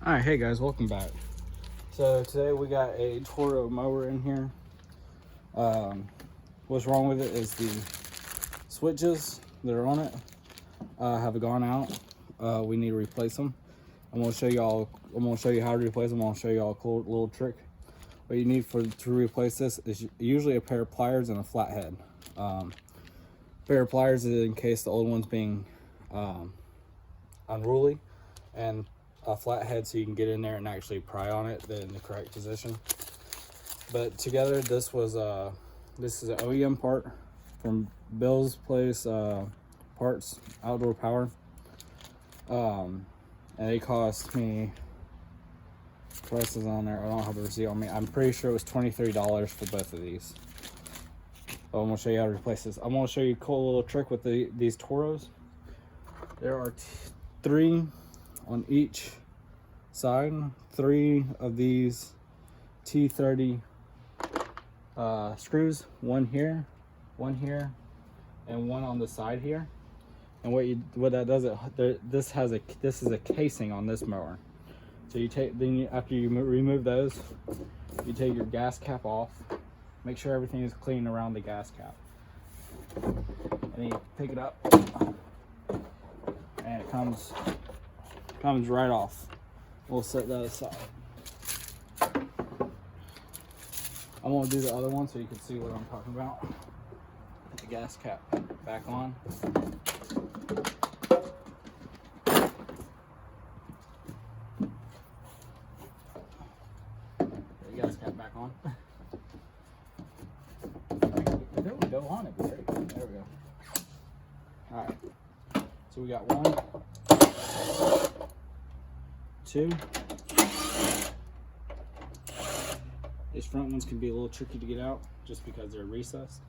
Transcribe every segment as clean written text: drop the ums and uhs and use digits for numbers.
Alright, hey guys, welcome back. So today we got a Toro mower in here. What's wrong with it is the switches that are on it have gone out. We need to replace them. I'm going to show y'all. I'm going to show you how to replace them. I'm going to show y'all a cool little trick. What you need to replace this is usually a pair of pliers and a flathead. Pair of pliers is in case the old one's being unruly, and a flathead so you can get in there and actually pry on it in the correct position. But together, this is an OEM part from Bill's Place Parts Outdoor Power, and they cost me, prices on there, I don't have a receipt on me, I'm pretty sure it was $23 for both of these. I'm going to show you how to replace this. I'm going to show you a cool little trick with these Toros. There are 3 on each side, 3 of these T30 screws, one here, and one on the side here. And what that does, this is a casing on this mower. So after you remove those, you take your gas cap off. Make sure everything is clean around the gas cap, and then you pick it up, and it comes right off. We'll set that aside. I'm gonna do the other one so you can see what I'm talking about. Put the gas cap back on. Put the gas cap back on. Go on it. There we go. All right. So we got 1, 2. These front ones can be a little tricky to get out just because they're recessed.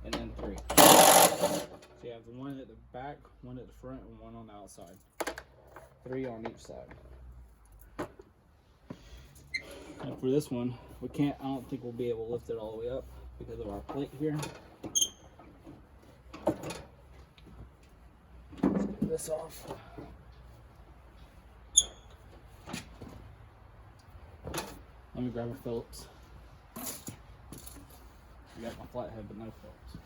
And then 3. So you have the one at the back, one at the front, and one on the outside. 3 on each side. And for this one, I don't think we'll be able to lift it all the way up because of our plate here. Let's get this off. Let me grab a Phillips. I got my flathead, but no Phillips.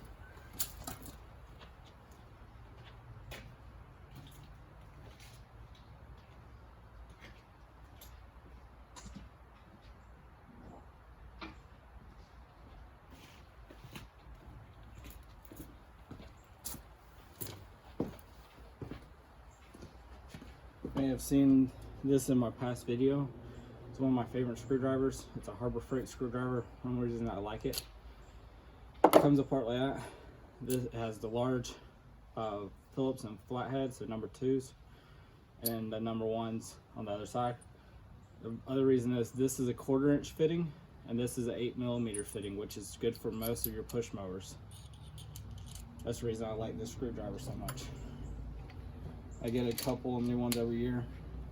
You may have seen this in my past video. It's one of my favorite screwdrivers. It's a Harbor Freight screwdriver. One reason I like it. It comes apart like that. This has the large Phillips and flathead, so number 2s, and the number 1s on the other side. The other reason is this is a 1/4 inch fitting, and this is an 8mm fitting, which is good for most of your push mowers. That's the reason I like this screwdriver so much. I get a couple of new ones every year.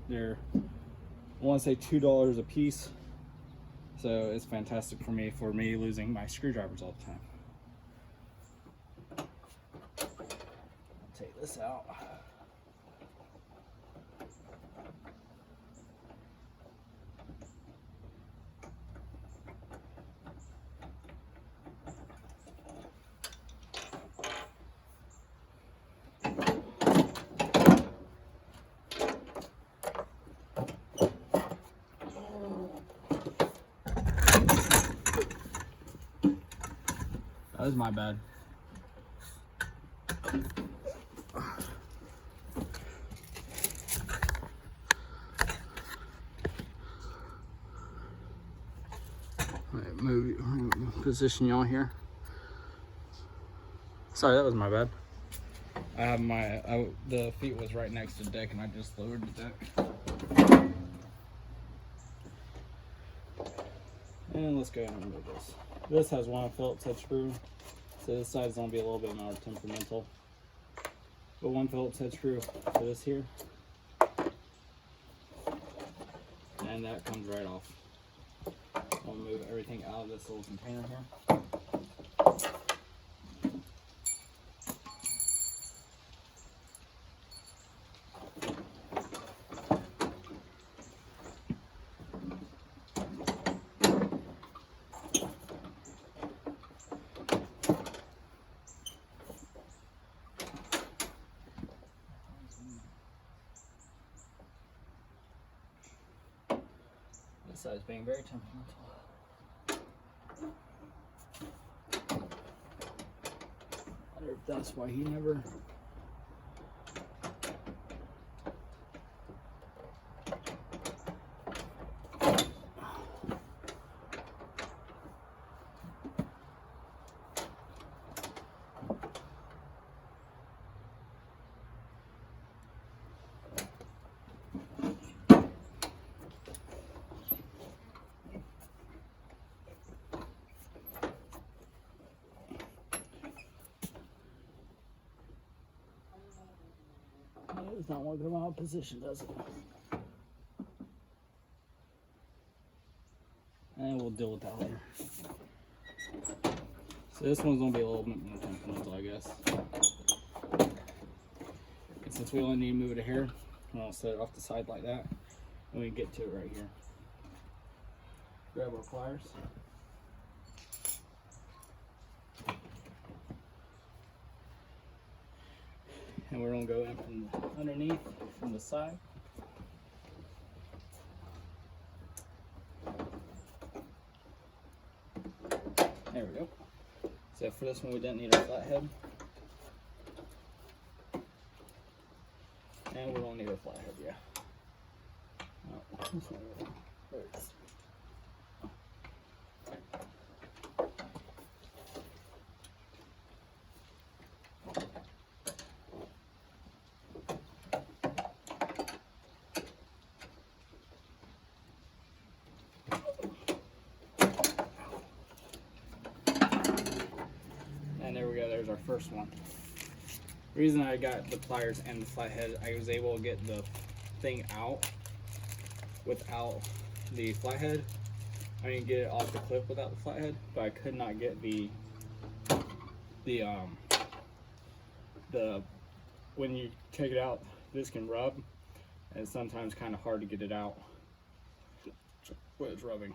They're, I want to say $2 a piece, so it's fantastic for me losing my screwdrivers all the time. I'll take this out. That was my bad. Alright, position y'all here. Sorry, that was my bad. I have the feet was right next to the deck, and I just lowered the deck. And let's go ahead and remove this. This has 1 Phillips head screw, so this side is going to be a little bit more temperamental. But 1 Phillips head screw for this here, and that comes right off. I'll move everything out of this little container here. This side's being very temperamental. I wonder if that's why he never. It's not want to come out of position, does it? And we'll deal with that later. So this one's gonna be a little bit more temperamental, I guess. And since we only need to move it a hair, I'll set it off the side like that, and we can get to it right here. Grab our pliers. And we're gonna go in from underneath, from the side. There we go. So for this one, we didn't need our flathead. And we don't need a flathead yet. Oh, there it is. And there we go, there's our first one. The reason I got the pliers and the flathead, I was able to get the thing out without the flathead. I didn't get it off the clip without the flathead, but I could not get the when you take it out, this can rub, and it's sometimes kind of hard to get it out when it's rubbing.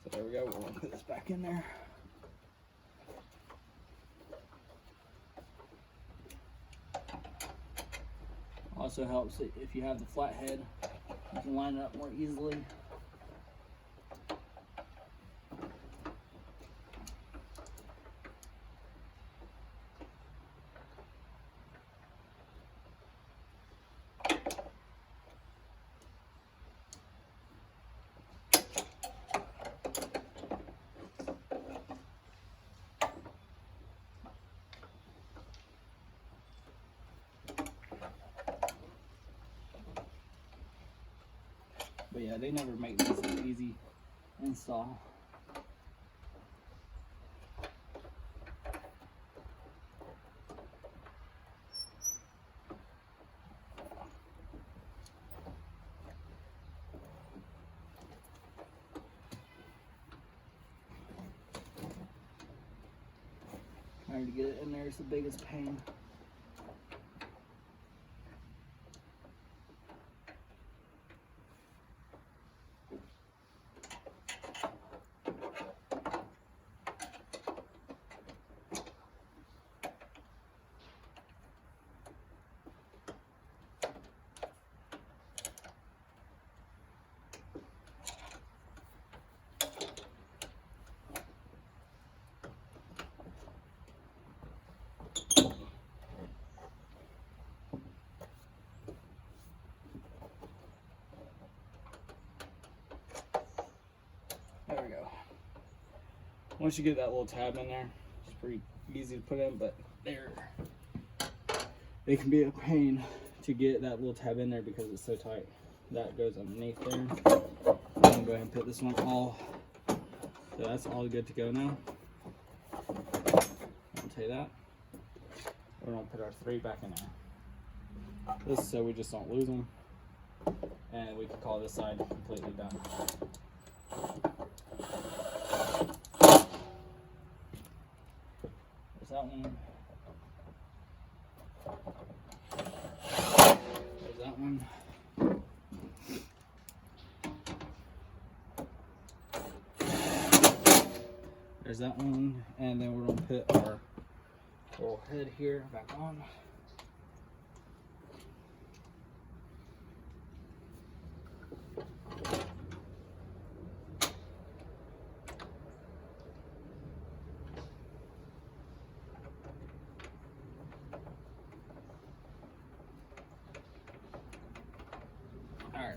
So there we go, we're gonna put this back in there. Also helps if you have the flathead, you can line it up more easily. But yeah, they never make this an easy install. Trying to get it in there is the biggest pain. There we go. Once you get that little tab in there, it's pretty easy to put in, but it can be a pain to get that little tab in there because it's so tight. That goes underneath there. I'm gonna go ahead and put this one all, so that's all good to go now. I'll tell you that. We're gonna put our 3 back in there. This is so we just don't lose them. And we can call this side completely done. There's that one. There's that one. There's that one. And then we're going to put our little head here back on.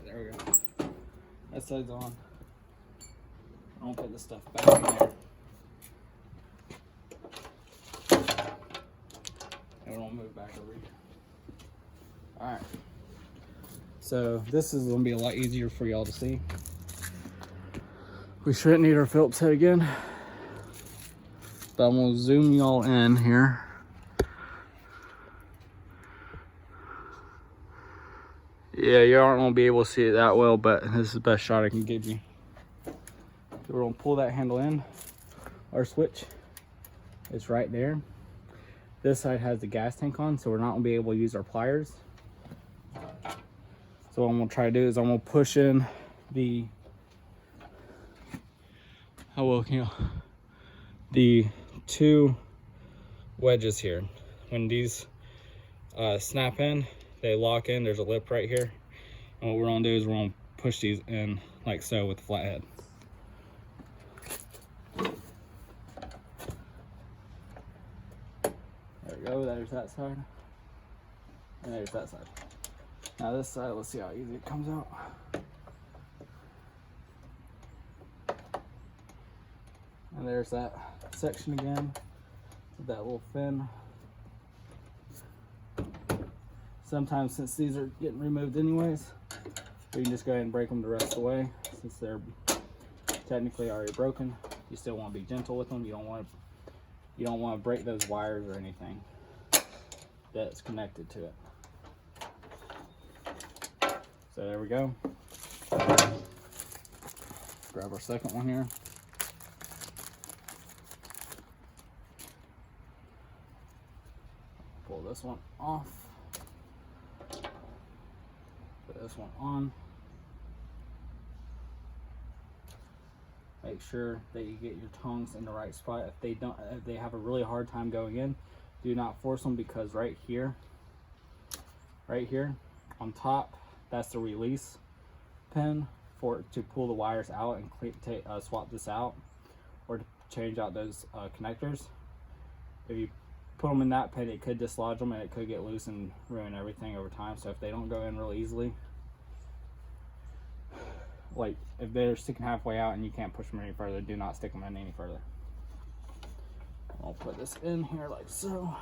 there we go. That side's on. I don't put this stuff back in there. And it won't move back over here. Alright. So this is going to be a lot easier for y'all to see. We shouldn't need our Phillips head again. But I'm going to zoom y'all in here. Yeah, you aren't going to be able to see it that well, but this is the best shot I can give you. So we're going to pull that handle in. Our switch is right there. This side has the gas tank on, so we're not going to be able to use our pliers. So what I'm going to try to do is I'm going to push in the, the 2 wedges here. When these snap in, they lock in. There's a lip right here. And what we're going to do is we're going to push these in like so with the flathead. There we go. There's that side. And there's that side. Now this side, let's see how easy it comes out. And there's that section again with that little fin. Sometimes, since these are getting removed anyways, we can just go ahead and break them the rest of the way. Since they're technically already broken, you still want to be gentle with them. You don't want to break those wires or anything that's connected to it. So there we go. Grab our second one here. Pull this one off. Put this one on. Make sure that you get your tongues in the right spot. If they have a really hard time going in, do not force them, because right here on top, that's the release pin to pull the wires out and swap this out, or to change out those connectors. If you put them in that pin, it could dislodge them and it could get loose and ruin everything over time. So if they don't go in really easily, like if they're sticking halfway out and you can't push them any further, do not stick them in any further. I'll put this in here like so.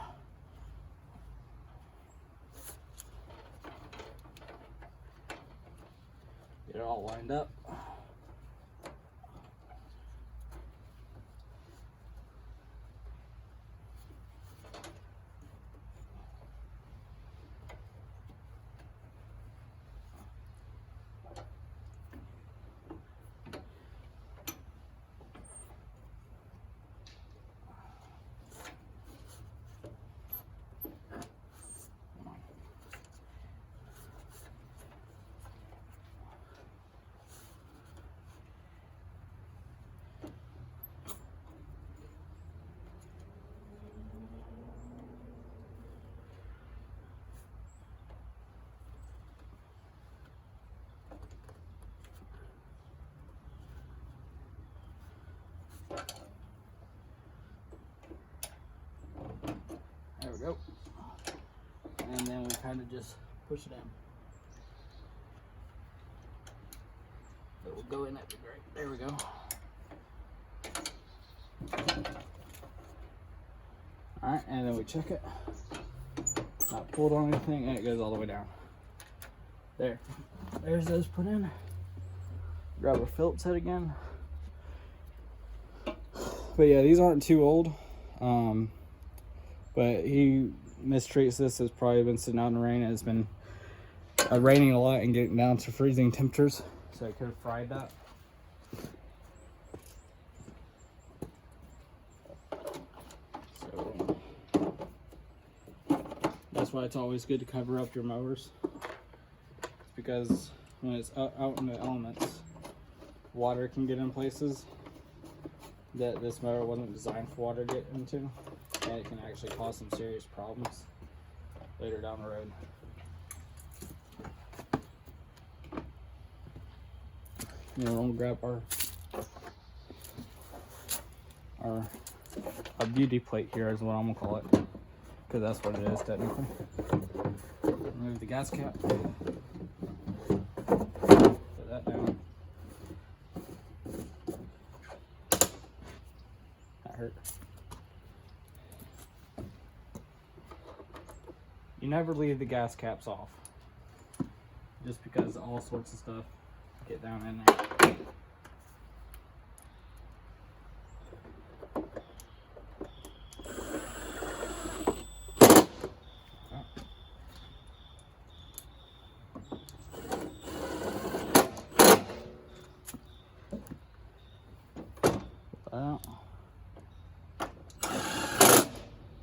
Get it all lined up. There we go. And then we kind of just push it in. It will go in at the grate. There we go. Alright, and then we check it. Not pulled on anything, and it goes all the way down. There's those put in. Grab our Phillips head again. But yeah, these aren't too old. But he mistreats this. It's probably been sitting out in the rain, and it's been raining a lot and getting down to freezing temperatures, so it could have fried that. So that's why it's always good to cover up your mowers. It's because when it's out in the elements, water can get in places that this mower wasn't designed for water to get into. And it can actually cause some serious problems later down the road. You know, we'll grab our beauty plate here is what I'm gonna call it, because that's what it is technically. Remove the gas cap. you never leave the gas caps off, just because all sorts of stuff get down in there.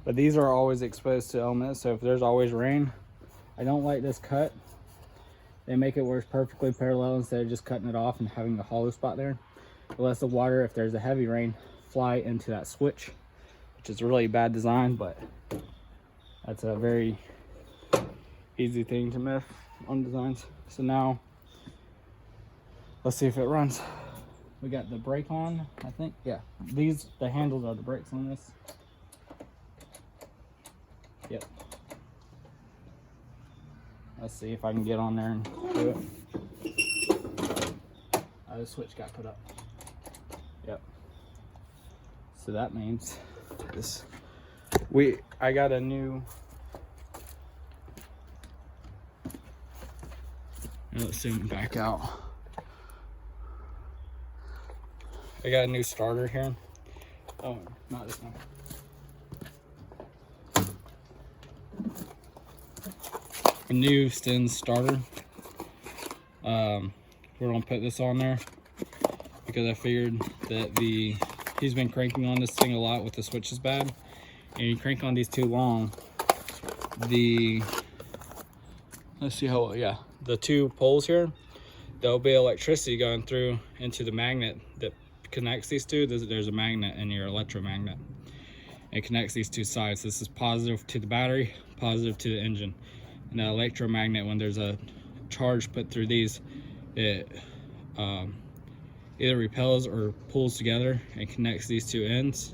But these are always exposed to elements, so if there's always rain, I don't like this cut. They make it where it's perfectly parallel instead of just cutting it off and having a hollow spot there. It lets the water, if there's a heavy rain, fly into that switch, which is a really bad design, but that's a very easy thing to miss on designs. So now, let's see if it runs. We got the brake on, I think. Yeah, the handles are the brakes on this. Yep. Let's see if I can get on there and do it. The switch got put up. Yep. So that means this. I got a new. Let's zoom back out. I got a new starter here. Oh, not this one. A new Sten starter. We're gonna put this on there because I figured that he's been cranking on this thing a lot with the switches bad, and you crank on these too long, let's see how, yeah, the two poles here, there'll be electricity going through into the magnet that connects these two. There's a magnet in your electromagnet. It connects these two sides. This is positive to the battery, positive to the engine. And the electromagnet, when there's a charge put through these, it either repels or pulls together and connects these two ends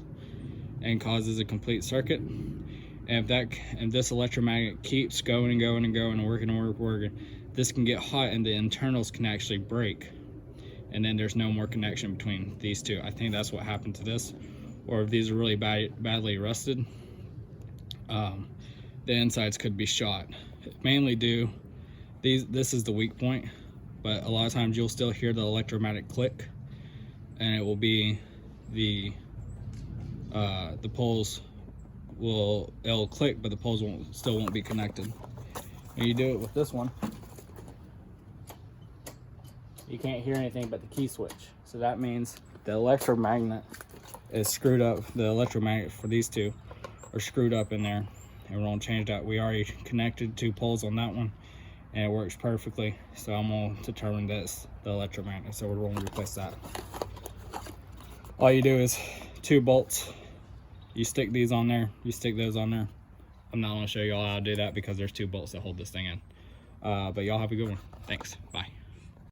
and causes a complete circuit. And if this electromagnet keeps going and going and going and working, this can get hot and the internals can actually break, and then there's no more connection between these two. I think that's what happened to this, or if these are really badly rusted, the insides could be shot. Mainly due, this is the weak point, but a lot of times you'll still hear the electromagnet click, and it will be the poles it'll click, but the poles still won't be connected. When you do it with this one, you can't hear anything but the key switch. So that means the electromagnet is screwed up. The electromagnet for these two are screwed up in there, and we're gonna change that. We already connected 2 poles on that one, and it works perfectly. So I'm gonna determine this, the electromagnet. So we're gonna replace that. All you do is 2 bolts. You stick these on there, you stick those on there. I'm not gonna show you all how to do that because there's 2 bolts that hold this thing in. But y'all have a good one. Thanks, bye.